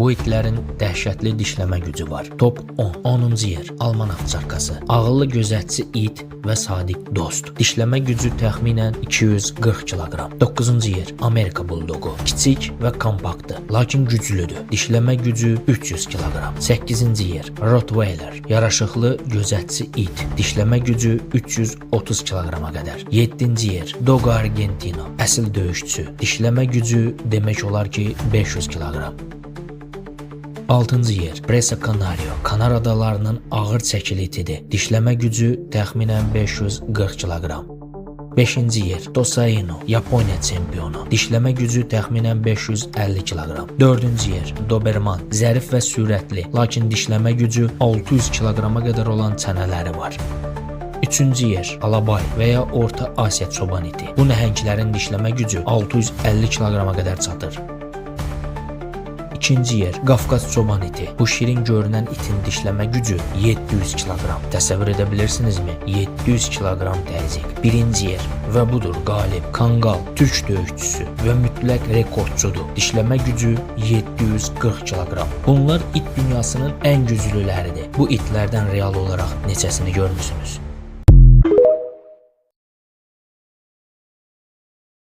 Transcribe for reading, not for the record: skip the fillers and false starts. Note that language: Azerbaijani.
Bu itlərin dəhşətli dişləmə gücü var. Top 10. 10-cu yer Alman ovçarkası. Ağıllı gözətçi it və sadiq dost. Dişləmə gücü təxminən 240 kiloqram. 9-cu yer Amerika buldoqu. Kiçik və kompaktdır, lakin güclüdür. Dişləmə gücü 300 kiloqram. 8-ci yer Rottweiler. Yaraşıqlı gözətçi it. Dişləmə gücü 330 kiloqrama qədər. 7-ci yer Dogo Argentino. Əsl döyüşçü. Dişləmə gücü demək olar ki 500 kiloqram. 6-cı yer Bresa Canario. Kanar adalarının ağır çəkili itidir. Dişləmə gücü təxminən 540 kiloqram. 5-ci yer Tosaino. Yaponiya çempionu. Dişləmə gücü təxminən 550 kiloqram. 4-cü yer Doberman. Zərif və sürətli, lakin dişləmə gücü 600 kiloqrama qədər olan çənələri var. 3-cü yer Alabay və ya Orta Asiya çoban iti. Bu nəhənglərin dişləmə gücü 650 kiloqrama qədər çatır. 2-ci yer Qafqaz çoban iti. Bu şirin görünən itin dişləmə gücü 700 kiloqram. Təsəvvür edə bilirsinizmi? 700 kiloqram təzyiq. 1-ci yer və budur qalib Kangal, türk döyüşçüsü və mütləq rekordçudur. Dişləmə gücü 740 kiloqram. Bunlar it dünyasının ən güclüləridir. Bu itlərdən real olaraq neçəsini görmüsünüz?